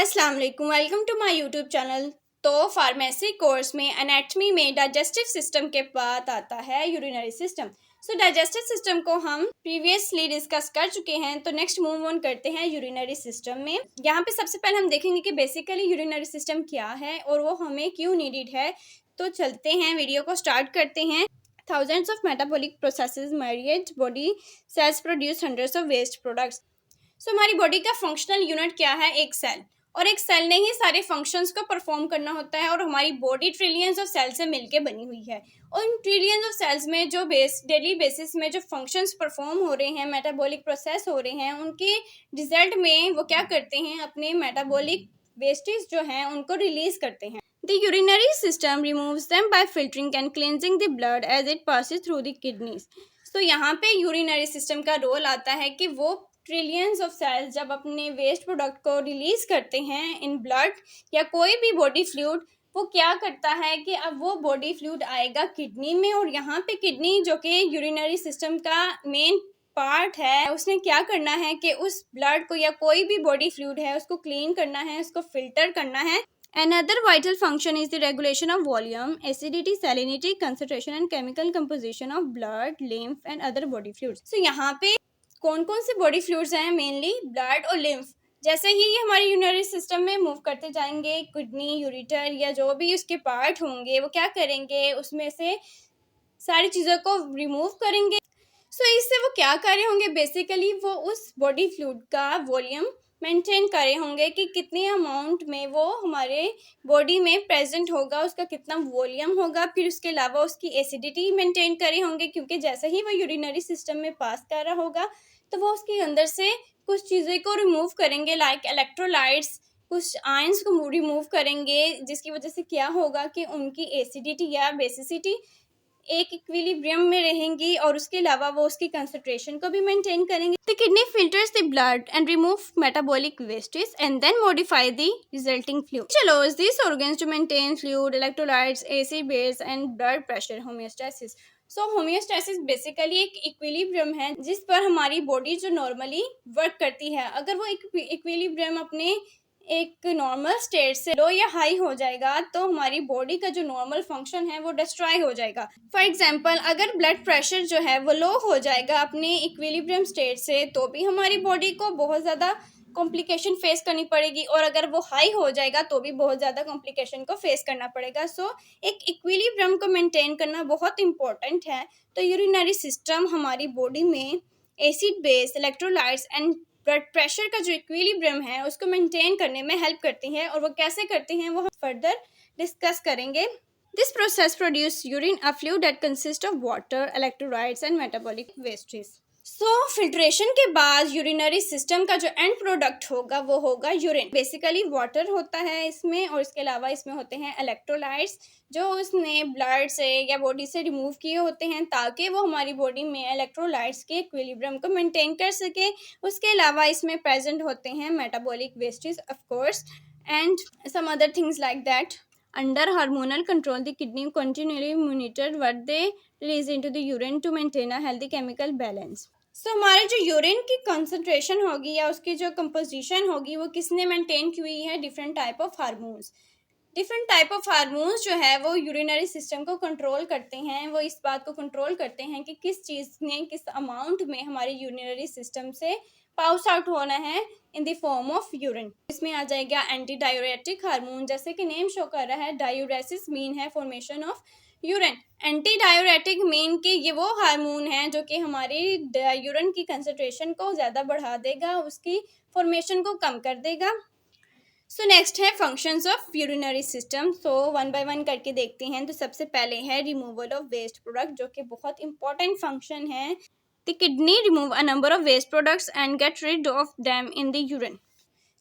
अस्सलाम वालेकुम, welcome to my YouTube channel. तो फार्मेसी कोर्स में एनाटॉमी में डाइजेस्टिव सिस्टम के बाद आता है यूरिनरी सिस्टम। डाइजेस्टिव सिस्टम को हम प्रीवियसली डिस्कस कर चुके हैं, तो नेक्स्ट मूव ऑन करते हैं यूरिनरी सिस्टम में। यहाँ पे सबसे पहले हम देखेंगे कि बेसिकली यूरिनरी सिस्टम क्या है और वो हमें क्यों नीडेड है। तो चलते हैं, वीडियो को स्टार्ट करते हैं। Thousands of metabolic processes myriad body cells produce hundreds of waste products। हमारी बॉडी का फंक्शनल यूनिट क्या है? एक सेल। और एक सेल ने ही सारे फंक्शंस को परफॉर्म करना होता है और हमारी बॉडी ट्रिलियंस ऑफ सेल से मिलके बनी हुई है। और इन ट्रिलियंस ऑफ सेल्स में जो डेली बेसिस में जो फंक्शंस परफॉर्म हो रहे हैं, मेटाबॉलिक प्रोसेस हो रहे हैं, उनके रिजल्ट में वो क्या करते हैं, अपने मेटाबॉलिक वेस्टेज जो हैं उनको रिलीज करते हैं। The urinary system removes them by filtering and cleansing the blood as it passes through the kidneys। यहाँ पे यूरिनरी सिस्टम का रोल आता है कि वो ट्रिलियंस ऑफ सेल्स जब अपने वेस्ट प्रोडक्ट को रिलीज करते हैं इन ब्लड या कोई भी बॉडी फ्लूइड, वो क्या करता है कि अब वो बॉडी फ्लूइड आएगा किडनी में। और यहाँ पे किडनी जो कि यूरिनरी सिस्टम का मेन पार्ट है, उसने क्या करना है कि उस ब्लड को या कोई भी बॉडी फ्लूइड है उसको क्लीन करना है, उसको फिल्टर करना है। Another vital function is the regulation of volume, acidity, salinity, concentration and chemical composition of blood, lymph and other body fluids। यहाँ पे कौन कौन से बॉडी फ्लूइड्स हैं? मेनली ब्लड और लिम्फ। जैसे ही ये हमारे यूरिनरी सिस्टम में मूव करते जाएंगे, किडनी, यूरिटर या जो भी उसके पार्ट होंगे वो क्या करेंगे, उसमें से सारी चीज़ों को रिमूव करेंगे। इससे वो क्या कर रहे होंगे? बेसिकली वो उस बॉडी फ्लूइड का वॉल्यूम मेंटेन करे होंगे कि कितने अमाउंट में वो हमारे बॉडी में प्रेजेंट होगा, उसका कितना वॉल्यूम होगा। फिर उसके अलावा उसकी एसिडिटी मेंटेन करे होंगे, क्योंकि जैसे ही वो यूरिनरी सिस्टम में पास कर रहा होगा तो वो उसके अंदर से कुछ चीज़ें को रिमूव करेंगे, लाइक इलेक्ट्रोलाइट्स, कुछ आयंस को रिमूव करेंगे, जिसकी वजह से क्या होगा कि उनकी एसिडिटी या बेसिसिटी एक इक्विलिब्रियम में रहेंगी और उसके अलावा वो उसकी कंसंट्रेशन को भी मेंटेन करेंगे। The kidney filters the blood and remove metabolic wastage and then modify the resulting fluid. allows these organs to maintain fluid, electrolytes, acid base and blood pressure homeostasis। Homeostasis basically एक equilibrium है जिस पर हमारी body जो normally work करती है। अगर वो इक्विलिब्रियम अपने एक नॉर्मल स्टेट से लो या हाई हो जाएगा तो हमारी बॉडी का जो नॉर्मल फंक्शन है वो डिस्ट्रॉय हो जाएगा। फॉर एग्जांपल, अगर ब्लड प्रेशर जो है वो लो हो जाएगा अपने इक्विलिब्रियम स्टेट से, तो भी हमारी बॉडी को बहुत ज़्यादा कॉम्प्लिकेशन फेस करनी पड़ेगी। और अगर वो हाई हो जाएगा तो भी बहुत ज़्यादा कॉम्प्लिकेशन को फेस करना पड़ेगा। एक इक्विलिब्रियम को मेंटेन करना बहुत इंपॉर्टेंट है। तो यूरिनरी सिस्टम हमारी बॉडी में acid base, electrolytes and blood pressure का जो इक्विलिब्रियम है उसको मेंटेन करने में हेल्प करती हैं। और वो कैसे करती हैं वो हम फर्दर डिस्कस करेंगे। This process produce urine, a fluid that consist of water, electrolytes and metabolic wastage. Filtration के बाद यूरिनरी सिस्टम का जो एंड प्रोडक्ट होगा वो होगा यूरिन। बेसिकली वाटर होता है इसमें, और इसके अलावा इसमें होते हैं इलेक्ट्रोलाइट्स जो उसने ब्लड से या बॉडी से रिमूव किए होते हैं ताकि वो हमारी बॉडी में इलेक्ट्रोलाइट्स के इक्विलिब्रियम को मेंटेन कर सके। उसके अलावा इसमें प्रेजेंट होते हैं metabolic wastage of course and some other things like that. Under hormonal control the kidney continuously monitor what they release into the urine to maintain a healthy chemical balance. हमारे जो urine की concentration होगी या उसकी जो composition होगी वो किसने मेंटेन की हुई है? Different type of hormones. Different type of hormones जो है वो यूरिनरी सिस्टम को कंट्रोल करते हैं। वो इस बात को कंट्रोल करते हैं कि किस चीज़ ने किस अमाउंट में हमारे यूरिनरी सिस्टम से पाउस आउट होना है in the form of urine. इसमें आ जाएगा एंटी डायूरेटिक हार्मोन, जैसे कि नेम शो कर रहा है, डायूरेसिस मीन है formation of urine. Anti diuretic mean कि ये वो हार्मोन है जो कि हमारी यूरिन की कंसंट्रेशन को ज़्यादा बढ़ा देगा, उसकी फॉर्मेशन को कम कर देगा। नेक्स्ट है functions of urinary system. One by one करके देखते हैं। तो सबसे पहले है रिमूवल ऑफ वेस्ट प्रोडक्ट, जो कि बहुत इंपॉर्टेंट फंक्शन है। The kidney remove a number of waste products and get rid of them in the urine.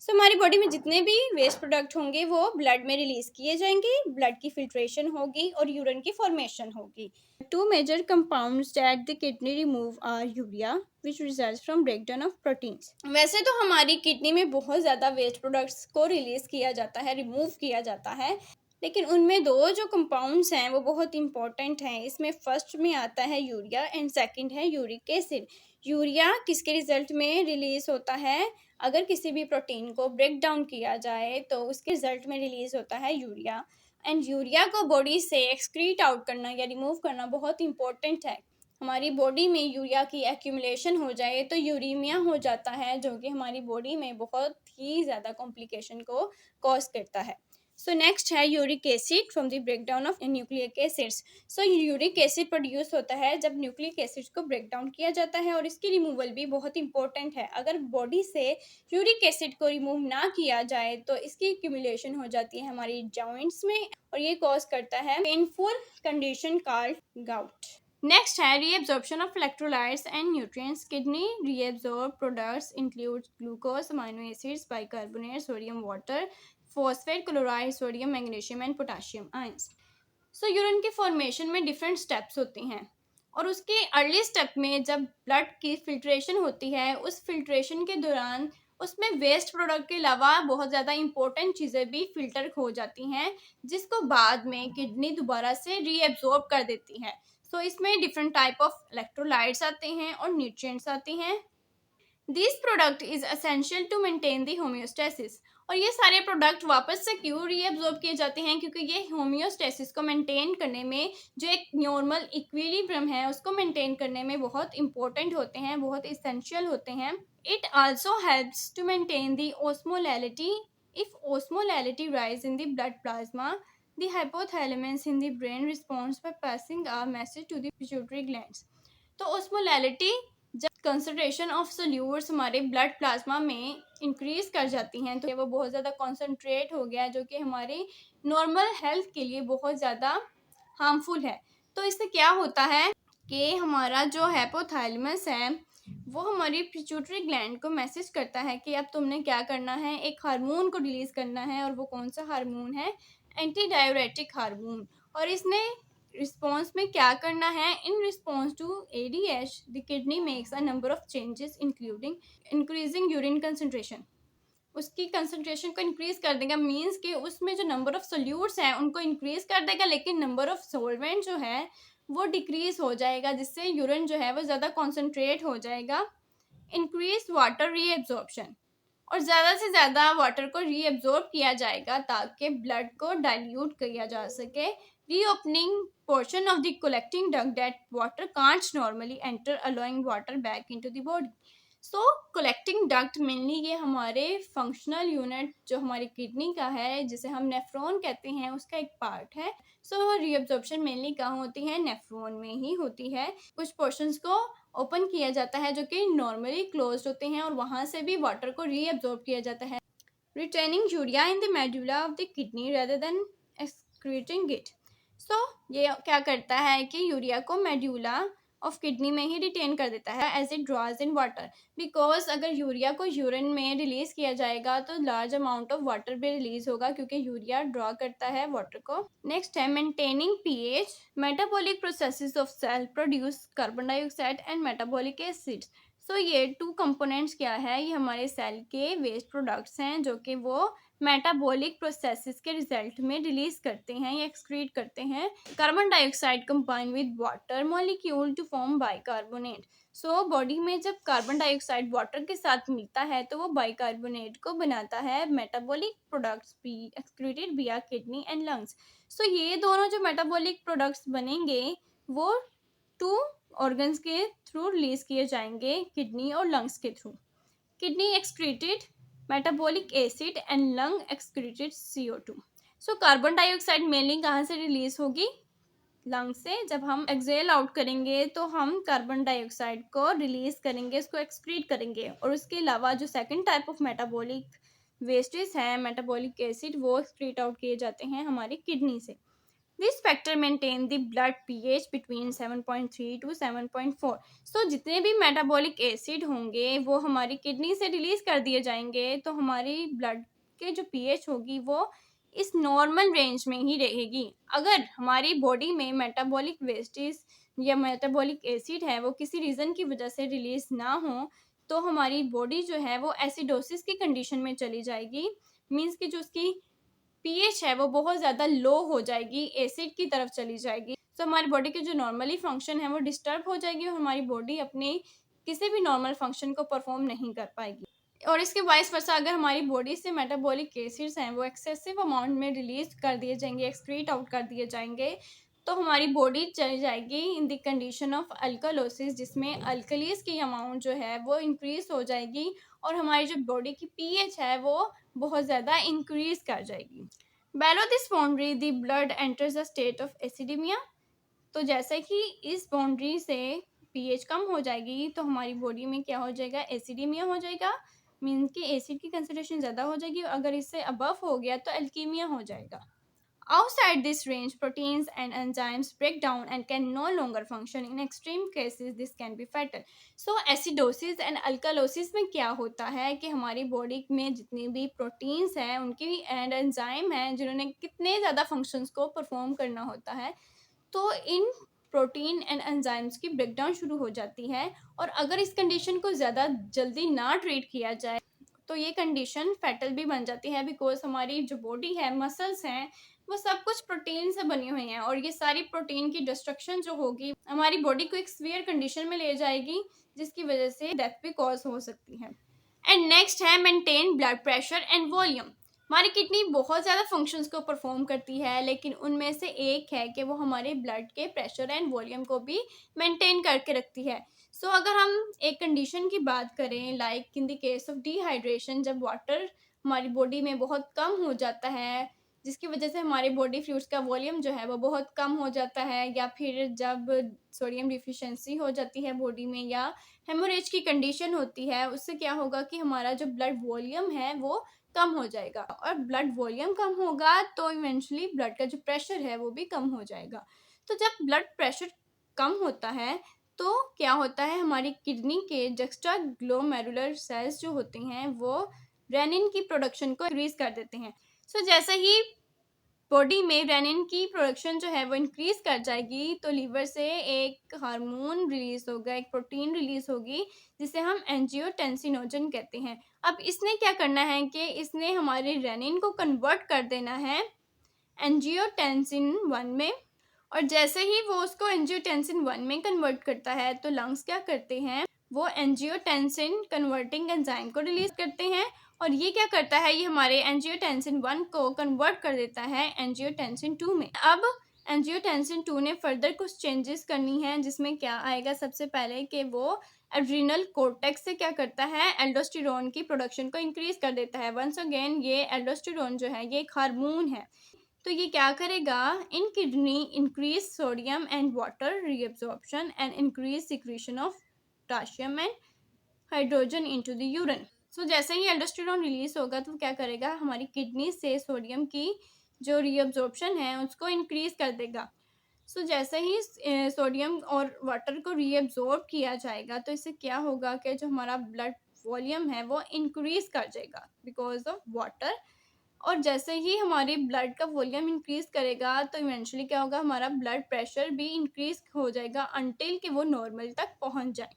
हमारी बॉडी में जितने भी वेस्ट प्रोडक्ट होंगे वो ब्लड में रिलीज किए जाएंगे, ब्लड की फिल्ट्रेशन होगी और यूरिन की फॉर्मेशन होगी। Two major compounds that the kidney remove are urea which results from breakdown of proteins. वैसे तो हमारी किडनी में बहुत ज़्यादा वेस्ट प्रोडक्ट्स को रिलीज किया जाता है, रिमूव किया जाता है, लेकिन उनमें दो जो कंपाउंड्स हैं वो बहुत इंपॉर्टेंट हैं। इसमें फर्स्ट में आता है यूरिया एंड सेकंड है यूरिक एसिड। यूरिया किसके रिजल्ट में रिलीज होता है? अगर किसी भी प्रोटीन को ब्रेक डाउन किया जाए तो उसके रिजल्ट में रिलीज होता है यूरिया। एंड यूरिया को बॉडी से एक्सक्रीट आउट करना या रिमूव करना बहुत इंपॉर्टेंट है। हमारी बॉडी में यूरिया की एक्यूमुलेशन हो जाए तो यूरीमिया हो जाता है, जो कि हमारी बॉडी में बहुत ही ज़्यादा कॉम्प्लिकेशन को कॉज करता है। सो नेक्स्ट है uric acid from the breakdown of nucleic acids. So uric acid produce होता है जब न्यूक्लिक एसिड को ब्रेक डाउन किया जाता है, और इसकी रिमूवल भी बहुत इंपॉर्टेंट है। अगर बॉडी से यूरिक एसिड को रिमूव ना किया जाए तो इसकी एक्यूमुलेशन हो जाती है हमारी जॉइंट्स में, और ये कॉज करता है painful condition called gout. Next है reabsorption of electrolytes and nutrients. Kidney reabsorb products include glucose, amino acids, bicarbonate, sodium water, phosphate, chloride, sodium, magnesium and potassium ions. So urine के formation में different steps होती हैं, और उसके early step में जब blood की फिल्ट्रेशन होती है, उस फिल्ट्रेशन के दौरान उसमें वेस्ट प्रोडक्ट के अलावा बहुत ज़्यादा इंपॉर्टेंट चीज़ें भी फिल्टर हो जाती हैं, जिसको बाद में किडनी दोबारा से रीएब्जॉर्ब कर देती है। सो इसमें डिफरेंट टाइप ऑफ इलेक्ट्रोलाइट्स आते हैं और न्यूट्रिएंट्स आते हैं। This product is essential to maintain the homeostasis. और ये सारे प्रोडक्ट वापस से क्यों रीअब्जॉर्ब किए जाते हैं? क्योंकि ये होम्योस्टेसिस को मेंटेन करने में, जो एक नॉर्मल इक्विलिब्रियम है उसको मेंटेन करने में बहुत इंपॉर्टेंट होते हैं, बहुत इसेंशियल होते हैं। It also helps to maintain the osmolality. If osmolality rise in the blood plasma, the hypothalamus in the brain responds by passing a message to the pituitary glands। तो osmolality जब concentration of solutes हमारे blood plasma में increase कर जाती हैं, तो वो बहुत ज़्यादा कॉन्सेंट्रेट हो गया, जो कि हमारी नॉर्मल हेल्थ के लिए बहुत ज़्यादा हार्मफुल है। तो इससे क्या होता है कि हमारा जो हाइपोथैलेमस है वो हमारी पिट्यूटरी ग्लैंड को मैसेज करता है कि अब तुमने क्या करना है, एक हार्मोन को रिलीज करना है, और वो कौन सा हार्मोन है? Anti diuretic hormone. और इसने रिस्पॉन्स में क्या करना है? In response to ADH the kidney makes a number of changes including increasing urine concentration. उसकी कंसंट्रेशन को इंक्रीज कर देगा, मीन्स कि उसमें जो नंबर ऑफ सोल्यूट्स हैं उनको इंक्रीज कर देगा, लेकिन नंबर ऑफ सोलवेंट जो है वो डिक्रीज हो जाएगा, जिससे यूरिन जो है वो ज़्यादा कॉन्सेंट्रेट हो जाएगा। इंक्रीज वाटर रीएब्जॉर्प्शन, और ज़्यादा से ज़्यादा वाटर को रीअब्जॉर्ब किया जाएगा ताकि ब्लड को डाइल्यूट किया जा सके। Reopening portion of the collecting duct that water can't normally enter, allowing water back into the body. So collecting duct mainly ये हमारे फंक्शनल यूनिट जो हमारी किडनी का है, जिसे हम नेफ्रॉन कहते हैं, उसका एक पार्ट है। सो रीअब्जॉर्प्शन मेनली कहाँ होती है? नेफ्रॉन में ही होती है। कुछ पोर्शंस को ओपन किया जाता है जो कि नॉर्मली क्लोज्ड होते हैं, और वहाँ से भी वाटर को रीअब्जॉर्ब किया जाता है, retaining urea in the medulla of the kidney rather than excreting it. So ये क्या करता है कि यूरिया को मेडुला ऑफ किडनी में ही रिटेन कर देता है as it draws in water. Because अगर यूरिया को यूरिन में रिलीज किया जाएगा तो लार्ज अमाउंट ऑफ वाटर भी रिलीज होगा, क्योंकि यूरिया ड्रॉ करता है वाटर को। नेक्स्ट है maintaining pH. Metabolic processes of cell produce carbon dioxide and metabolic acids. So ये टू कंपोनेंट्स क्या है? ये हमारे सेल के वेस्ट प्रोडक्ट्स हैं, जो कि वो मेटाबॉलिक प्रोसेसेस के रिजल्ट में रिलीज करते हैं या एक्सक्रीट करते हैं carbon dioxide combine with water molecule to form bicarbonate. So body में जब कार्बन डाइऑक्साइड वाटर के साथ मिलता है तो वो बाइकार्बोनेट को बनाता है। मेटाबॉलिक प्रोडक्ट्स बी एक्सक्रीटेड विया किडनी एंड लंग्स। सो ये दोनों जो मेटाबॉलिक प्रोडक्ट्स बनेंगे वो टू ऑर्गन्स के थ्रू रिलीज किए जाएंगे, किडनी और लंग्स के through. Kidney excreted metabolic acid and lung excreted CO2। So carbon dioxide mainly कहाँ से रिलीज होगी? लंग से। जब हम एक्सेल आउट करेंगे तो हम कार्बन डाइऑक्साइड को रिलीज करेंगे, इसको एक्सक्रीट करेंगे, और उसके अलावा जो second type of metabolic wastage है, मेटाबॉलिक एसिड, वो एक्सक्रीट आउट किए जाते हैं हमारी किडनी से। This factor maintain the blood pH between 7.3 to 7.4। सो जितने भी मेटाबॉलिक एसिड होंगे वो हमारी किडनी से रिलीज कर दिए जाएंगे, तो हमारी ब्लड के जो pH होगी वो इस नॉर्मल रेंज में ही रहेगी। अगर हमारी बॉडी में मेटाबॉलिक वेस्टेज या मेटाबॉलिक एसिड है वो किसी रीज़न की वजह से रिलीज ना हो, तो हमारी बॉडी जो है वो एसिडोसिस की कंडीशन में चली जाएगी। मीन्स कि जो उसकी पीएच है वो बहुत ज़्यादा लो हो जाएगी, एसिड की तरफ चली जाएगी। तो हमारी बॉडी के जो नॉर्मली फंक्शन है वो डिस्टर्ब हो जाएगी, और हमारी बॉडी अपने किसी भी नॉर्मल फंक्शन को परफॉर्म नहीं कर पाएगी। और इसके वाइस वर्सा अगर हमारी बॉडी से मेटाबॉलिक एसिड्स हैं वो एक्सेसिव अमाउंट में रिलीज कर दिए जाएंगे, एक्सक्रीट आउट कर दिए जाएंगे, तो हमारी बॉडी चली जाएगी in the condition of alkalosis, जिसमें अल्कलीज की अमाउंट जो है वो इंक्रीज हो जाएगी और हमारी जो बॉडी की पीएच है वो बहुत ज़्यादा इंक्रीज कर जाएगी। Below this boundary the blood enters a state of acidemia. तो जैसे कि इस बाउंड्री से पीएच कम हो जाएगी तो हमारी बॉडी में क्या हो जाएगा, एसिडीमिया हो जाएगा, मीन्स कि एसिड की कंसंट्रेशन ज़्यादा हो जाएगी। अगर इससे अबव हो गया तो एल्कीमिया हो जाएगा। Outside this range, proteins and enzymes break down and can no longer function. In extreme cases, this can be fatal. So, acidosis and alkalosis में क्या होता है कि हमारी बॉडी में जितनी भी प्रोटीन्स हैं उनकी एंड एंजाइम हैं जिन्होंने कितने ज़्यादा फंक्शंस को परफॉर्म करना होता है, तो इन प्रोटीन एंड एंजाइम्स की ब्रेकडाउन शुरू हो जाती है। और अगर इस कंडीशन को ज़्यादा जल्दी ना ट्रीट किया जाए तो ये कंडीशन फैटल भी बन जाती है, बिकॉज हमारी जो बॉडी है, मसल्स हैं, वो सब कुछ प्रोटीन से बनी हुई हैं और ये सारी प्रोटीन की डिस्ट्रक्शन जो होगी हमारी बॉडी को एक सीवियर कंडीशन में ले जाएगी, जिसकी वजह से डेथ भी कॉज हो सकती है। एंड नेक्स्ट है maintain blood pressure and volume. हमारी किडनी बहुत ज़्यादा फंक्शंस को परफॉर्म करती है, लेकिन उनमें से एक है कि वो हमारे ब्लड के प्रेशर एंड वॉल्यूम को भी मेंटेन करके रखती है। सो अगर हम एक कंडीशन की बात करें, like in the case of dehydration, जब वाटर हमारी बॉडी में बहुत कम हो जाता है जिसकी वजह से हमारे बॉडी फ्लूइड्स का वॉल्यूम जो है वो बहुत कम हो जाता है, या फिर जब सोडियम डिफिशिएंसी हो जाती है बॉडी में, या हेमोरेज की कंडीशन होती है, उससे क्या होगा कि हमारा जो ब्लड वॉल्यूम है वो कम हो जाएगा। और ब्लड वॉल्यूम कम होगा तो इवेंचुअली ब्लड का जो प्रेशर है वो भी कम हो जाएगा। तो जब ब्लड प्रेशर कम होता है तो क्या होता है, हमारी किडनी के जक्स्ट्रा ग्लोमेरुलर सेल्स जो होते हैं वो रेनिन की प्रोडक्शन को इंक्रीज कर देते हैं। सो जैसे ही बॉडी में रेनिन की प्रोडक्शन जो है वो इंक्रीज कर जाएगी तो लीवर से एक हार्मोन रिलीज होगा, एक प्रोटीन रिलीज होगी जिसे हम एंजियोटेंसिनोजन कहते हैं। अब इसने क्या करना है कि इसने हमारे रेनिन को कन्वर्ट कर देना है एंजियोटेंसिन 1 में, और जैसे ही वो उसको एंजियोटेंसिन 1 में कन्वर्ट करता है तो लंग्स क्या करते हैं, वो एंजियोटेंसिन कन्वर्टिंग एंजाइम को रिलीज करते हैं, और ये क्या करता है, ये हमारे एंजियोटेंसिन 1 को कन्वर्ट कर देता है एंजियोटेंसिन 2 में। अब एंजियोटेंसिन 2 ने फर्दर कुछ चेंजेस करनी है, जिसमें क्या आएगा, सबसे पहले कि वो एड्रिनल कोर्टेक्स से क्या करता है, एल्डोस्टेरोन की प्रोडक्शन को इंक्रीज कर देता है। वंस अगेन ये एल्डोस्टेरोन जो है ये एक हार्मोन है, तो ये क्या करेगा, in kidney increase sodium and water reabsorption and increase secretion of potassium and hydrogen into the urine. So जैसे ही एल्डोस्टेरोन रिलीज होगा तो क्या करेगा, हमारी किडनी से सोडियम की जो रीअब्जॉर्प्शन है उसको इंक्रीज कर देगा। सो जैसे ही सोडियम और वाटर को रीअब्जॉर्ब किया जाएगा तो इससे क्या होगा कि जो हमारा ब्लड वॉल्यूम है वो इंक्रीज कर जाएगा बिकॉज ऑफ वाटर। और जैसे ही हमारी ब्लड का वॉल्यूम इंक्रीज करेगा तो इवेंचुअली क्या होगा, हमारा ब्लड प्रेशर भी इंक्रीज हो जाएगा अंटिल कि वो नॉर्मल तक पहुंच जाए।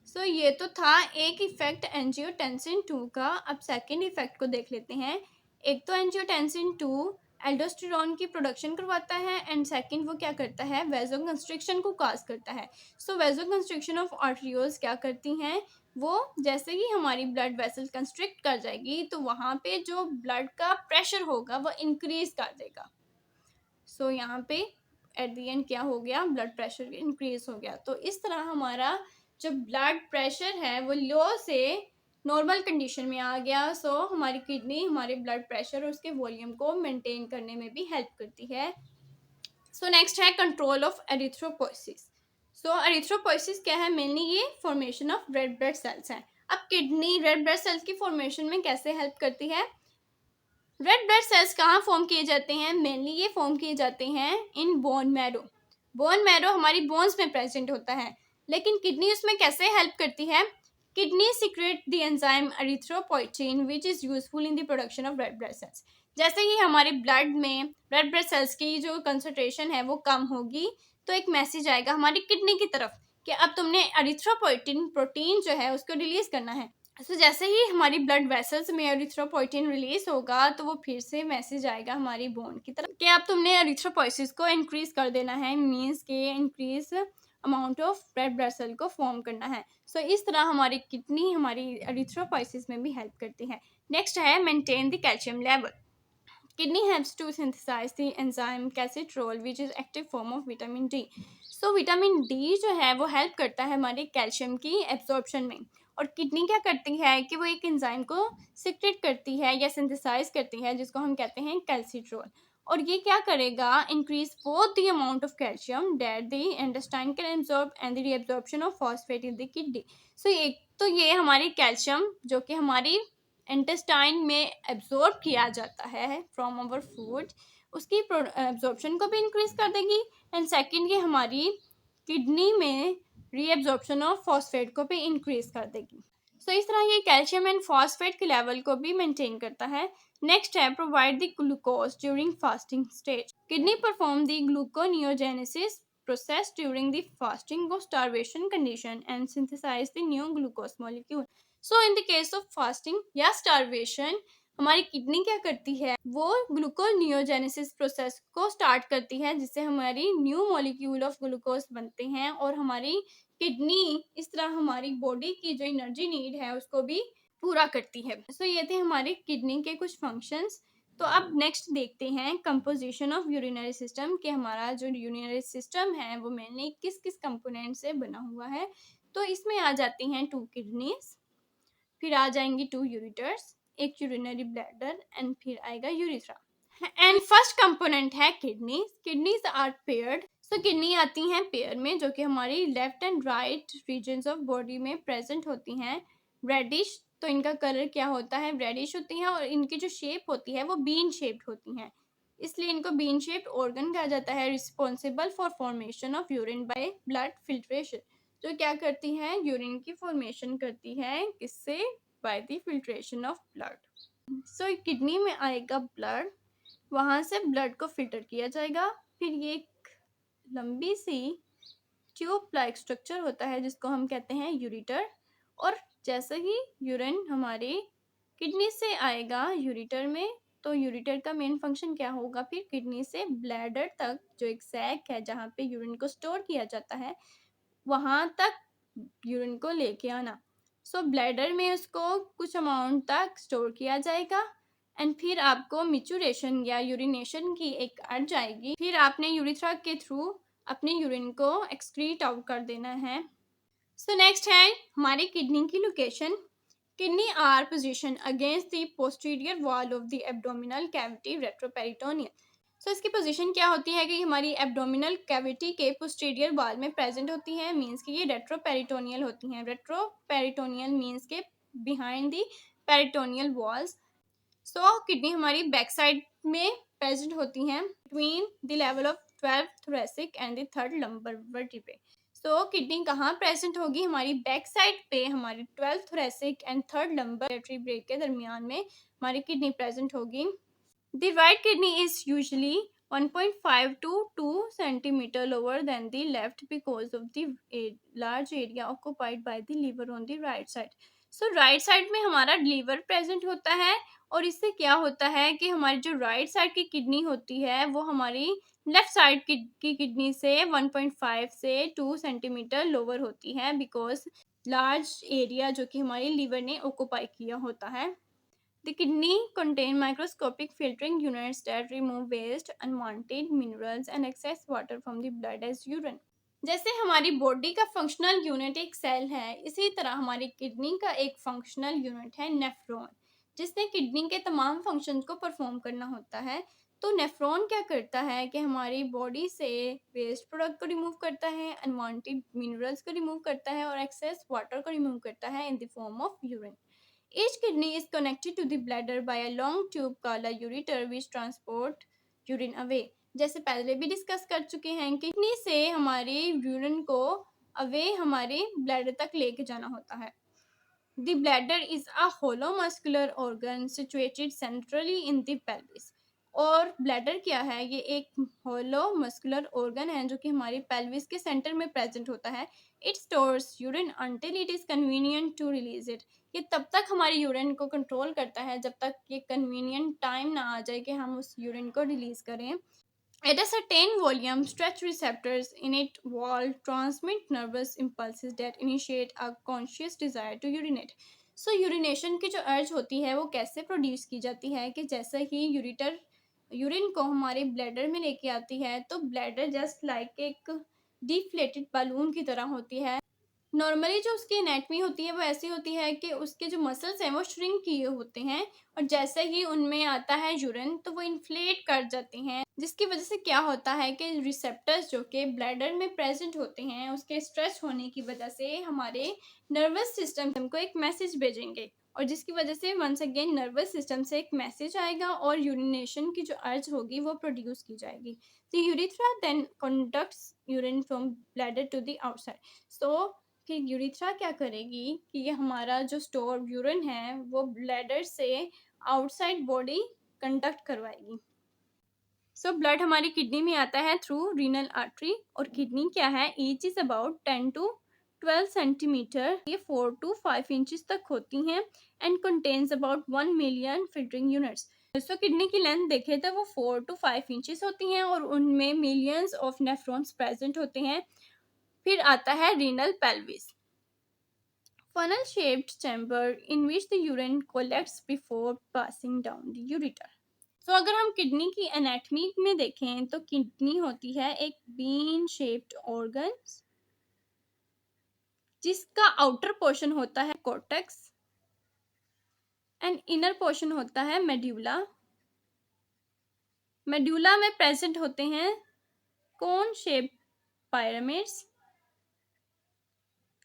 सो ये तो था एक इफेक्ट एंजियोटेंसिन 2 का। अब सेकंड इफेक्ट को देख लेते हैं। एक तो एंजियोटेंसिन 2 एल्डोस्टेरोन की प्रोडक्शन करवाता है, एंड सेकंड वो क्या करता है, वेजोकंस्ट्रिक्शन को काज करता है। सो वेजोकंस्ट्रिक्शन ऑफ आर्टरियोल्स क्या करती हैं, वो जैसे ही हमारी ब्लड वेसल कंस्ट्रिक्ट कर जाएगी तो वहाँ पे जो ब्लड का प्रेशर होगा वो इंक्रीज कर देगा। सो यहाँ पे एट द एंड क्या हो गया, ब्लड प्रेशर इंक्रीज हो गया। तो इस तरह हमारा जो ब्लड प्रेशर है वो लो से नॉर्मल कंडीशन में आ गया। सो हमारी किडनी हमारे ब्लड प्रेशर और उसके वॉल्यूम को मेंटेन करने में भी हेल्प करती है। सो नेक्स्ट है control of erythropoiesis. So erythropoiesis क्या है, मेनली ये formation of red blood cells है। अब किडनी रेड ब्लड सेल्स की फॉर्मेशन में कैसे हेल्प करती है, रेड ब्लड सेल्स कहाँ फॉर्म किए जाते हैं, मेनली ये फॉर्म किए जाते हैं in bone marrow. Bone marrow हमारी बोन्स में प्रेजेंट होता है, लेकिन किडनी उसमें कैसे हेल्प करती है, kidney secret the enzyme erythropoietin which is useful in the production of red blood cells. जैसे ही हमारे ब्लड में रेड ब्लड सेल्स की जो कंसंट्रेशन है वो कम होगी तो एक मैसेज आएगा हमारी किडनी की तरफ कि अब तुमने एरिथ्रोपोइटिन प्रोटीन जो है उसको रिलीज करना है। तो जैसे ही हमारी ब्लड वेसल्स में एरिथ्रोपोइटिन रिलीज होगा तो वो फिर से मैसेज आएगा हमारी बोन की तरफ कि अब तुमने एरिथ्रोपोइसिस को इंक्रीज कर देना है, मींस के increase amount of red blood cell को फॉर्म करना है। सो इस तरह हमारी किडनी हमारी एरिथ्रोपोइसिस में भी हेल्प करती है। नेक्स्ट है maintain the calcium level. Kidney helps to synthesize the enzyme calcitrol which is active form of vitamin D. So vitamin D जो है वो हेल्प करता है हमारे कैल्शियम की एब्जॉर्प्शन में, और किडनी क्या करती है कि वो एक एंजाइम को सिक्रेट करती है या सिंथेसाइज करती है जिसको हम कहते हैं कैल्सिट्रोल। और ये क्या करेगा, increase both the amount of calcium that the intestine can absorb and the reabsorption of phosphate in the kidney. So एक तो ये हमारी कैल्शियम जो कि हमारी इंटेस्टाइन में एब्जॉर्ब किया जाता है फ्रॉम आवर फूड, उसकी एब्जॉर्प्शन को भी इंक्रीज कर देगी। एंड सेकंड ये हमारी किडनी में रीएब्जॉर्प्शन ऑफ फॉस्फेट को भी इंक्रीज कर देगी। सो इस तरह ये कैल्शियम एंड फॉस्फेट के लेवल को भी मेंटेन करता है। नेक्स्ट है provide the glucose during fasting stage. Kidney perform the gluconeogenesis process during the fasting or starvation condition and synthesize the new glucose molecule. So in the case of fasting या starvation हमारी kidney क्या करती है, वो gluconeogenesis process को start करती है जिससे हमारी न्यू मॉलिक्यूल ऑफ ग्लूकोज बनते हैं और हमारी किडनी इस तरह हमारी बॉडी की जो एनर्जी नीड है उसको भी पूरा करती है। सो ये थे हमारे किडनी के कुछ फंक्शंस। तो अब नेक्स्ट देखते हैं कंपोजिशन ऑफ यूरिनरी सिस्टम, कि हमारा जो यूरिनरी सिस्टम है वो मेनली किस किस कंपोनेंट से बना हुआ है। तो इसमें आ जाती हैं 2 किडनीज, फिर आ जाएंगी 2 यूरिटर्स, एक यूरिनरी ब्लैडर एंड फिर आएगा यूरिथ्रा। एंड फर्स्ट कंपोनेंट है kidneys. Kidneys are paired. So kidney आती हैं पेयर में जो कि हमारी left and right regions of body में प्रेजेंट होती हैं। रेडिश, तो इनका कलर क्या होता है, रेडिश होती है, और इनकी जो शेप होती है वो बीन शेप्ड होती हैं, इसलिए इनको बीन शेप्ड ऑर्गन कहा जाता है। Responsible for formation of urine by blood filtration, जो क्या करती है, यूरिन की फॉर्मेशन करती है, किससे, by the filtration of blood. So kidney में आएगा ब्लड, वहाँ से ब्लड को फिल्टर किया जाएगा, फिर ये एक लंबी सी ट्यूब लाइक स्ट्रक्चर होता है जिसको हम कहते हैं यूरिटर, और जैसे ही यूरिन हमारी किडनी से आएगा यूरिटर में, तो यूरिटर का मेन फंक्शन क्या होगा, फिर किडनी से ब्लैडर तक जो एक सैक है जहाँ पे यूरिन को स्टोर किया जाता है वहाँ तक यूरिन को लेके आना। सो ब्लैडर में उसको कुछ अमाउंट तक स्टोर किया जाएगा एंड फिर आपको मिचुरेशन या यूरिनेशन की एक अर्ज आएगी, फिर आपने यूरिथ्रा के थ्रू अपने यूरिन को एक्सक्रीट आउट कर देना है। सो नेक्स्ट है हमारी किडनी की लोकेशन। Kidney are position against the posterior wall of the abdominal cavity retroperitoneal. So इसकी पोजीशन क्या होती है कि हमारी एब्डोमिनल कैविटी के पोस्टीरियर वॉल में प्रेजेंट होती है, मींस कि ये रेट्रोपेरिटोनियल होती हैं। रेट्रोपेरिटोनियल मींस के behind the peritoneal walls. So kidney हमारी बैक साइड में प्रेजेंट होती हैं between the level of 12th thoracic and the 3rd lumbar vertebrae। So kidney कहाँ प्रेजेंट होगी, हमारी बैक साइड पे हमारी 12th thoracic and 3rd lumbar vertebrae के दरमियान में हमारी किडनी प्रेजेंट होगी। The right kidney is usually 1.5 to 2 centimeter lower than the left because of the large area occupied by the liver on the right side। So right side में हमारा liver present होता है, और इससे क्या होता है कि हमारी जो राइट साइड की किडनी होती है वो हमारी लेफ्ट साइड की किडनी से 1.5 से 2 सेंटीमीटर लोअर होती है, बिकॉज लार्ज एरिया जो कि हमारी लीवर ने ऑक्यूपाई किया होता है। The kidney contain microscopic filtering units that remove waste, unwanted minerals and excess water from the blood as urine। जैसे हमारी बॉडी का फंक्शनल यूनिट एक सेल है, इसी तरह हमारी किडनी का एक फंक्शनल यूनिट है नेफ्रॉन, जिसने किडनी के तमाम फंक्शंस को परफॉर्म करना होता है। तो नेफ्रॉन क्या करता है कि हमारी बॉडी से वेस्ट प्रोडक्ट को रिमूव करता है, अनवांटेड मिनरल्स को रिमूव करता है और एक्सेस वाटर को रिमूव करता है in the form of urine. Each kidney is connected to the bladder by a long tube called a ureter which transport urine away। जैसे पहले भी डिस्कस कर चुके हैं, किडनी से हमारे यूरिन को अवे हमारे ब्लैडर तक लेके जाना होता है। The bladder is a hollow muscular organ situated centrally in the pelvis। और ब्लैडर क्या है, ये एक होलो मस्कुलर ऑर्गन है जो कि हमारी पेल्विस के सेंटर में प्रेजेंट होता है। It stores urine until it is convenient to release it. ये तब तक हमारी यूरिन को कंट्रोल करता है जब तक ये कन्वीनियंट टाइम ना आ जाए कि हम उस यूरिन को रिलीज करें। At a certain volume, stretch receptors in its wall transmit nervous impulses that initiate a conscious desire to urinate. So urination की जो अर्ज होती है वो कैसे प्रोड्यूस की जाती है कि जैसे ही यूरिटर यूरिन को हमारे ब्लैडर में लेके आती है तो ब्लैडर जस्ट लाइक एक डिफ्लेटेड बलून की तरह होती है। नॉर्मली जो उसकी एनेटमी होती है वो ऐसी होती है कि उसके जो मसल्स हैं वो श्रिंक किए होते हैं और जैसे ही उनमें आता है यूरिन तो वो इन्फ्लेट कर जाती हैं, जिसकी वजह से क्या होता है कि रिसेप्टर्स जो कि ब्लैडर में प्रेजेंट होते हैं उसके स्ट्रेच होने की वजह से हमारे नर्वस सिस्टम को एक मैसेज भेजेंगे और जिसकी वजह से वंस अगेन नर्वस सिस्टम से एक मैसेज आएगा और यूरिनेशन की जो अर्ज होगी वो प्रोड्यूस की जाएगी। तो urethra then conducts urine from bladder to the outside. So कि यूरिथ्रा क्या करेगी कि ये हमारा जो स्टोर यूरिन है वो ब्लैडर से आउटसाइड बॉडी कंडक्ट करवाएगी। सो ब्लड हमारी किडनी में आता है थ्रू रीनल आर्टरी और किडनी क्या है, each is about 10 to 12 centimetre, ये 4 to 5 इंचज तक होती हैं and contains about 1 million filtering units. So kidney की लेंथ देखें तो वो 4 to 5 इंचज होती हैं और उनमें मिलियंस ऑफ नेफ्रॉन्स प्रेजेंट होते हैं। फिर आता है renal pelvis, funnel shaped chamber in which the urine collects before passing down the ureter। तो अगर हम किडनी की एनाटमी में देखें तो किडनी होती है एक बीन शेप्ड ऑर्गन जिसका आउटर पोर्शन होता है कॉर्टेक्स एंड इनर पोर्शन होता है मेड्यूला। मेड्यूला में प्रेजेंट होते हैं कोन शेप पिरामिड्स,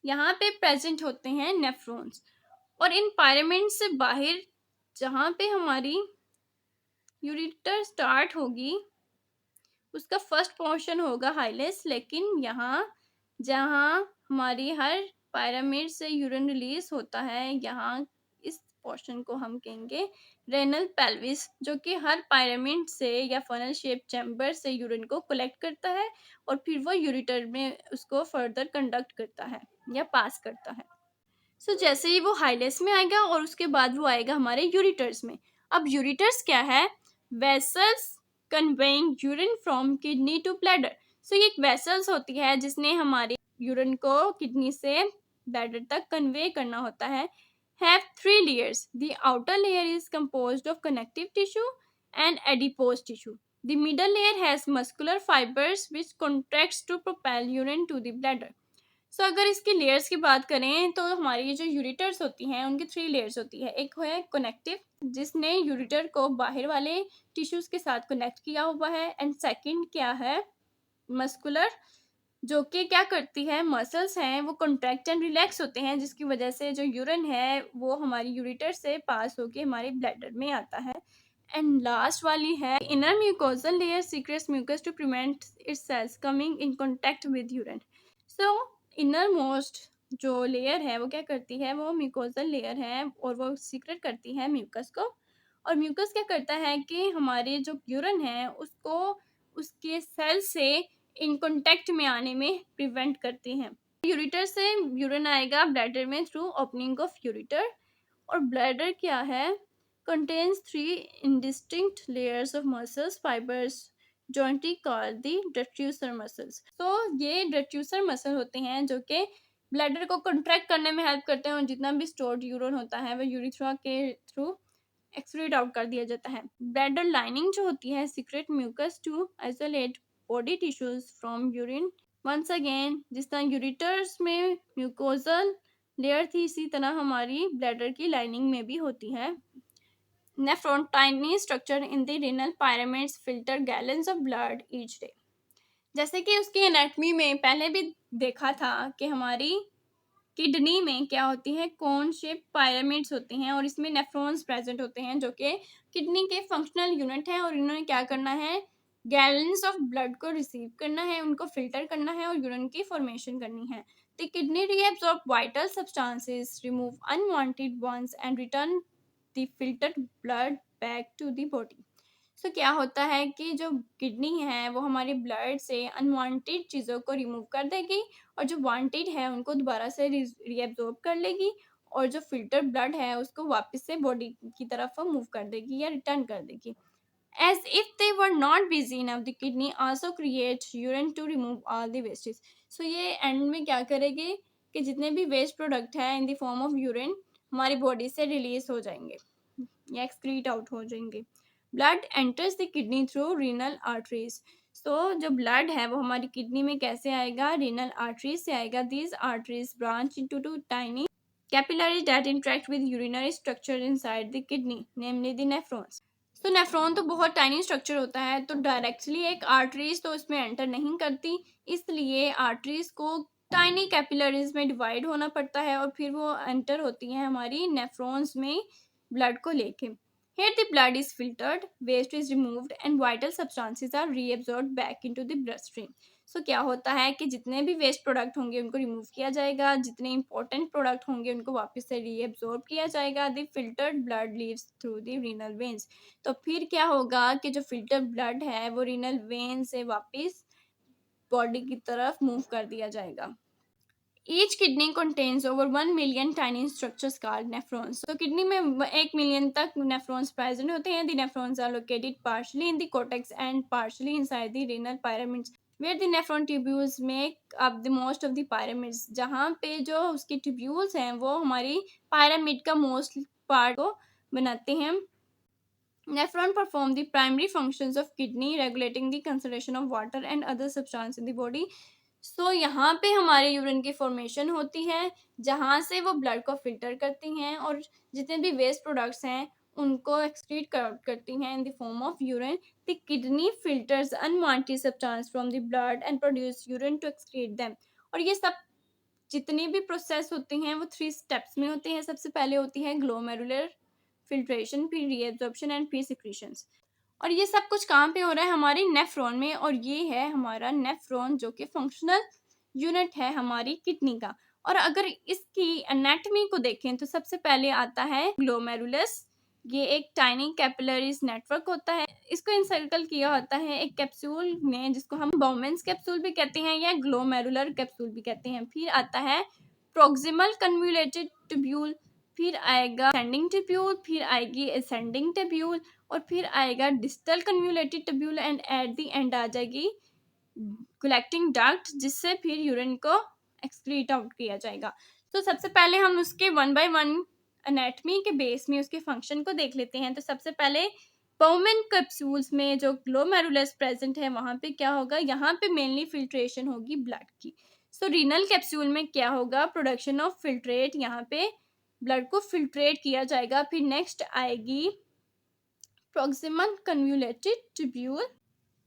यहाँ पे प्रेजेंट होते हैं नेफ्रॉन्स और इन पिरामिड से बाहर जहाँ पे हमारी यूरेटर स्टार्ट होगी उसका फर्स्ट पोर्शन होगा हाइलेस, लेकिन यहाँ जहाँ हमारी हर पिरामिड से यूरिन रिलीज होता है यहाँ इस पोर्शन को हम कहेंगे रेनल पेल्विस, जो कि हर पिरामिड से या फनल शेप चैम्बर से यूरिन को कलेक्ट करता है और फिर वो यूरेटर में उसको फर्दर कंडक्ट करता है या पास करता है। सो जैसे ही वो हाइलेस में आएगा और उसके बाद वो आएगा हमारे यूरिटर्स में। अब यूरिटर्स क्या है, vessels conveying urine from kidney to bladder. So ये एक वेसल्स होती है जिसने हमारे यूरिन को किडनी से ब्लैडर तक कन्वे करना होता है। Have 3 layers। The outer layer is composed of connective tissue and adipose tissue। The middle layer has muscular fibers which contracts to propel urine to the bladder। सो अगर इसकी layers की बात करें तो हमारी जो यूरिटर्स होती हैं उनकी 3 लेयर्स होती है। एक है कनेक्टिव जिसने यूरिटर को बाहर वाले टिश्यूज के साथ कनेक्ट किया हुआ है एंड सेकंड क्या है मस्कुलर, जो कि क्या करती है मसल्स हैं वो कॉन्ट्रैक्ट एंड रिलैक्स होते हैं जिसकी वजह से जो यूरिन है वो हमारी यूरिटर से पास होके हमारे ब्लैडर में आता है। एंड लास्ट वाली है inner mucosal layer secretes mucus to prevent its cells coming in contact with urine. So inner most जो लेयर है वो क्या करती है, वो म्यूकोजल लेयर है और वो सीक्रेट करती है म्यूकस को और म्यूकस क्या करता है कि हमारे जो यूरिन है उसको उसके सेल से इन कांटेक्ट में आने में प्रिवेंट करती हैं। यूरिटर से यूरिन आएगा ब्लैडर में थ्रू ओपनिंग ऑफ यूरिटर और ब्लैडर क्या है contains 3 indistinct layers of muscles fibers jointly called the detrusor muscles। तो ये detrusor muscle होते हैं जो कि ब्लैडर को कंट्रैक्ट करने में हेल्प करते हैं और जितना भी स्टोर्ड यूरिन होता है वो यूरिथ्रा के थ्रू एक्सक्रीट आउट कर दिया जाता है। ब्लैडर लाइनिंग जो होती है secrete mucus to isolate body tissues from urine. Once again जिस तरह यूरिटर्स में म्यूकोजल लेयर थी इसी तरह हमारी ब्लैडर की लाइनिंग में भी होती है। Nephron, tiny structure in the renal pyramids, filter gallons of blood each day। जैसे कि उसकी एनाटमी में पहले भी देखा था कि हमारी किडनी में क्या होती है कोन शेप पिरामिड्स होती हैं और इसमें नेफ्रॉन्स प्रेजेंट होते हैं जो कि किडनी के फंक्शनल यूनिट है और इन्होंने क्या करना है गैलन्स ऑफ ब्लड को रिसीव करना है, उनको फिल्टर करना है और यूरिन की फॉर्मेशन करनी है। The kidney reabsorb vital substances, remove unwanted ones and return the filtered blood back to the body. So क्या होता है कि जो किडनी है वो हमारे ब्लड से अनवांटेड चीज़ों को रिमूव कर देगी और जो वांटेड है उनको दोबारा से रीअब्जॉर्ब कर लेगी और जो फिल्टर ब्लड है उसको वापस से बॉडी की तरफ मूव कर देगी या रिटर्न कर देगी। As if they were not busy enough, the kidney also creates urine to remove all the wastes. So ये एंड में क्या करेगी कि जितने भी वेस्ट प्रोडक्ट है in the form of urine हमारी बॉडी से रिलीज हो जाएंगे या एक्सक्रीट आउट हो जाएंगे. Blood enters the kidney through renal arteries. So जो ब्लड है वो हमारी किडनी में कैसे आएगा, रीनल आर्टरीज से आएगा. These arteries branch into two tiny capillaries that interact with urinary structure inside the kidney, namely the nephrons. तो नेफ्रॉन तो बहुत टाइनी स्ट्रक्चर होता है, तो डायरेक्टली एक आर्टरीज तो इसमें एंटर नहीं करती, इसलिए आर्टरीज को टाइनी कैपिलरीज में डिवाइड होना पड़ता है और फिर वो एंटर होती हैं हमारी नेफ्रॉन्स में ब्लड को लेके. Here the blood is filtered, waste is removed and vital substances are reabsorbed back into the bloodstream. So क्या होता है कि जितने भी वेस्ट प्रोडक्ट होंगे उनको रिमूव किया जाएगा, जितने इंपॉर्टेंट प्रोडक्ट होंगे उनको वापस से रीएब्जॉर्ब किया जाएगा. The filtered blood leaves through the renal veins. तो फिर क्या होगा कि जो फिल्टर्ड ब्लड है वो रीनल वेन से वापस बॉडी की तरफ मूव कर दिया जाएगा. Each kidney contains over 1 million tiny structures called nephrons. So kidney में 1 million तक nephrons present होते हैं. The nephrons are located partially in the cortex and partially inside the renal pyramids, where the nephron tubules make up the most of the pyramids. जहाँ पे जो उसके tubules हैं वो हमारी pyramid का most part को बनाते हैं. Nephron perform the primary functions of kidney, regulating the concentration of water and other substance in the body. So यहाँ पे हमारे यूरिन की फॉर्मेशन होती है जहाँ से वो ब्लड को फिल्टर करती हैं और जितने भी वेस्ट प्रोडक्ट्स हैं उनको एक्सक्रीट करती हैं in the form of urine. The kidney filters unwanted substance from the blood and produce urine to excrete them. और ये सब जितनी भी प्रोसेस होती हैं वो 3 स्टेप्स में होती हैं. सबसे पहले होती है ग्लोमेरुलर फिल्ट्रेशन, फिर रीएब्जॉर्प्शन एंड फिर सिक्रीशंस. और ये सब कुछ कहाँ पे हो रहा है, हमारी नेफ्रॉन में. और ये है हमारा नेफ्रॉन जो कि फंक्शनल यूनिट है हमारी किडनी का. और अगर इसकी एनाटॉमी को देखें तो सबसे पहले आता है ग्लोमेरुलस. ये एक टाइनी कैपिलरीज नेटवर्क होता है. इसको इंसर्कल किया होता है एक कैप्सूल में जिसको हम बाउमेंस कैप्सूल भी कहते हैं या ग्लोमेरुलर कैप्सूल भी कहते हैं. फिर आता है प्रोक्सिमल कन्वोल्यूटेड ट्यूब्यूल, फिर आएगा असेंडिंग ट्यूब्यूल, फिर आएगी असेंडिंग ट्यूब्यूल और फिर आएगा distal convoluted tubule and at the end आ जाएगी कलेक्टिंग डक्ट जिससे फिर यूरिन को एक्सक्रीट आउट किया जाएगा. तो सबसे पहले हम उसके 1 by 1 एनाटॉमी के बेस में उसके फंक्शन को देख लेते हैं. तो सबसे पहले बाउमेन कैप्सूल्स में जो ग्लोमेरुलस प्रेजेंट है वहां पे क्या होगा, यहाँ पे मेनली फिल्ट्रेशन होगी ब्लड की. सो रीनल कैप्सूल में क्या होगा, प्रोडक्शन ऑफ फिल्ट्रेट, यहाँ पे ब्लड को फिल्ट्रेट किया जाएगा. फिर नेक्स्ट आएगी प्रोक्सिमल कन्वोल्यूटेड ट्यूब्यूल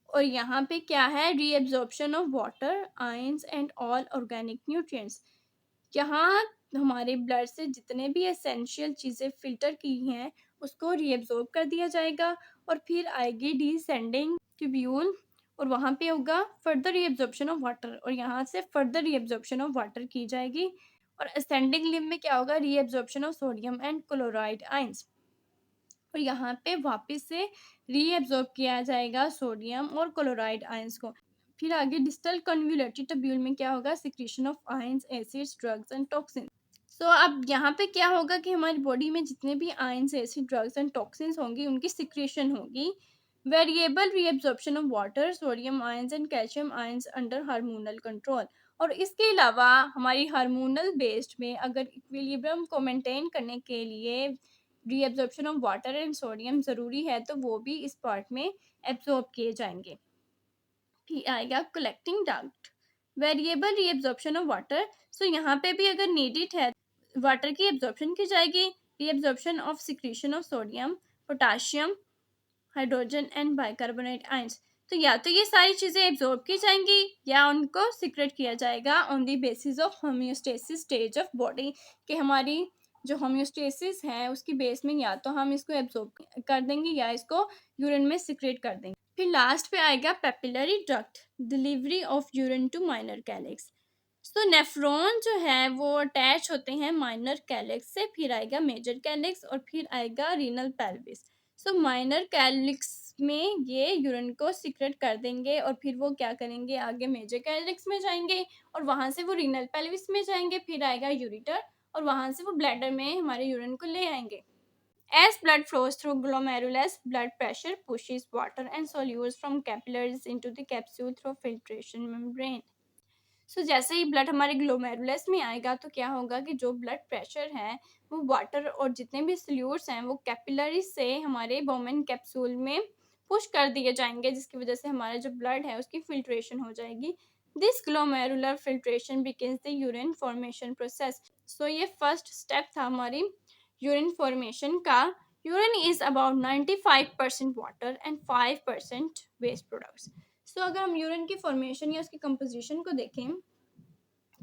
और यहाँ पे क्या है, reabsorption of water, ions and all organic nutrients. यहाँ हमारे ब्लड से जितने भी एसेंशियल चीज़ें फिल्टर की हैं उसको रीएब्जॉर्ब कर दिया जाएगा. और फिर आएगी डिसेंडिंग ट्यूब्यूल और वहाँ पे होगा फर्दर रीएब्जॉर्प्शन ऑफ वाटर और यहाँ से फर्दर रीएब्जॉर्प्शन ऑफ वाटर की जाएगी. और असेंडिंग लिम्ब में क्या होगा, reabsorption of sodium and chloride ions और यहाँ पे वापस से रीएब्जॉर्ब किया जाएगा सोडियम और क्लोराइड आयंस को. फिर आगे डिस्टल कन्वोल्यूटेड ट्यूब्यूल में क्या होगा, secretion of ions, acids, drugs and toxin. So अब यहाँ पे क्या होगा कि हमारी बॉडी में जितने भी ions, acid, drugs and toxins होंगी उनकी सिक्रीशन होगी. Variable reabsorption of water, sodium ions and calcium ions under hormonal control. और इसके अलावा हमारी हार्मोनल बेस्ड में अगर इक्विलिब्रियम को मेंटेन करने के लिए reabsorption of water and sodium ज़रूरी है तो वो भी इस पार्ट में एब्जॉर्ब किए जाएंगे. फिर आएगा collecting duct, variable reabsorption of water. So यहाँ पे भी अगर नीडेड है वाटर की एब्जॉर्प्शन की जाएगी, reabsorption of secretion of sodium, potassium, hydrogen and bicarbonate ions. तो या तो ये सारी चीज़ें एब्जॉर्ब की जाएंगी या उनको सीक्रेट किया जाएगा on the basis of homeostasis stage of body, कि हमारी जो होम्योस्टेसिस है उसकी बेस में या तो हम इसको एब्जॉर्ब कर देंगे या इसको यूरिन में सीक्रेट कर देंगे. फिर लास्ट पे आएगा papillary duct, delivery of urine to minor calyx. तो नेफ्रॉन जो है वो अटैच होते हैं माइनर कैलिक्स से, फिर आएगा मेजर कैलिक्स और फिर आएगा रीनल पेल्विस. सो माइनर कैलिक्स में ये यूरिन को सीक्रेट कर देंगे और फिर वो क्या करेंगे, आगे मेजर कैलिक्स में जाएंगे और वहाँ से वो रीनल पेल्विस में जाएंगे. फिर आएगा यूरिटर और वहाँ से वो ब्लैडर में हमारे यूरिन को ले आएंगे. As blood flows through glomerulus, blood pressure pushes water and solutes from capillaries into the capsule through filtration membrane. जैसे ही ब्लड हमारे ग्लोमेरुलस में आएगा तो क्या होगा कि जो ब्लड प्रेशर है वो वाटर और जितने भी सोल्यूट्स हैं वो कैपिलरी से हमारे बोमेन कैप्सूल में पुश कर दिए जाएंगे, जिसकी वजह से हमारा जो ब्लड है उसकी फिल्ट्रेशन हो जाएगी. This glomerular filtration begins the urine formation process. ये फर्स्ट स्टेप था हमारी यूरिन फॉर्मेशन का. Urine is about 95% water and 5% waste products. अगर हम यूरिन की फॉर्मेशन या उसकी कंपोजिशन को देखें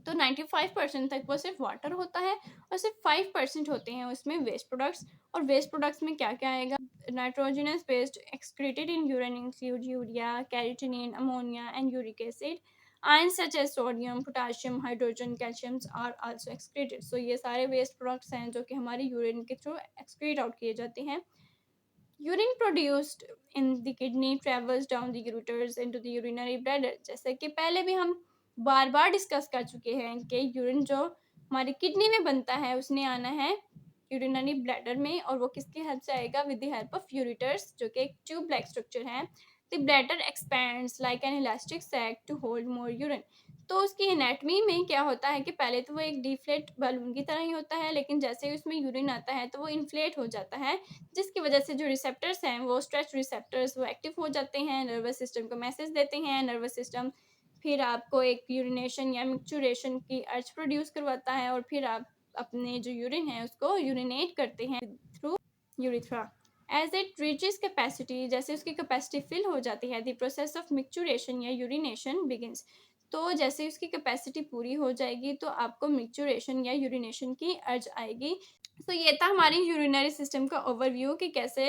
तो 95% तक वो सिर्फ वाटर होता है और सिर्फ 5% होते हैं उसमें वेस्ट प्रोडक्ट्स. और वेस्ट प्रोडक्ट्स में क्या क्या आएगा? Nitrogenous waste excreted in urine include urea, carotene, ammonia and uric acid. Ions such as sodium, potassium, hydrogen, calcium are also excreted. ये सारे वेस्ट प्रोडक्ट्स हैं जो कि हमारी यूरिन के थ्रू एक्सक्रीट आउट किए जाते हैं. Urine produced in the kidney travels down the ureters into the urinary bladder. जैसे कि पहले भी हम बार बार डिस्कस कर चुके हैं कि यूरिन जो हमारी किडनी में बनता है उसने आना है यूरिनरी ब्लैडर में, और वो किसकी हेल्प से आएगा? With the help of ureters, जो कि एक ट्यूब लाइक स्ट्रक्चर है. The bladder expands like an elastic sac to hold more urine. उसकी एनाटमी में क्या होता है कि पहले तो वो एक डिफ्लेट बलून की तरह ही होता है, लेकिन जैसे ही उसमें यूरिन आता है तो वो इन्फ्लेट हो जाता है, जिसकी वजह से जो रिसेप्टर्स हैं वो स्ट्रेच रिसेप्टर्स वो एक्टिव हो जाते हैं, नर्वस सिस्टम को मैसेज देते हैं. नर्वस सिस्टम फिर आपको एक यूरिनेशन या मिक्चुरेशन की अर्ज प्रोड्यूस करवाता है, और फिर आप अपने जो यूरिन है उसको यूरिनेट करते हैं through urethra. As it reaches capacity, जैसे उसकी कैपेसिटी फिल हो जाती है, द प्रोसेस ऑफ मिक्चुरेशन या यूरिनेशन बिगिंस. जैसे उसकी कैपेसिटी पूरी हो जाएगी तो आपको मिक्चुरेशन या यूरिनेशन की अर्ज आएगी. ये था हमारी यूरिनरी सिस्टम का ओवरव्यू कि कैसे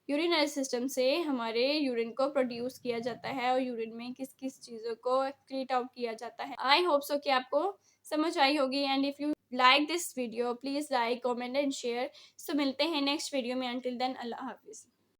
यूरिनरी सिस्टम से हमारे यूरिन को प्रोड्यूस किया जाता है और यूरिन में किस किस चीज़ों को एक्सक्रीट आउट किया जाता है. आई होप सो कि आपको समझ आई होगी. And if you like this video please like, comment and share. मिलते हैं नेक्स्ट वीडियो में. अंटिल देन, अल्लाह हाफिज़.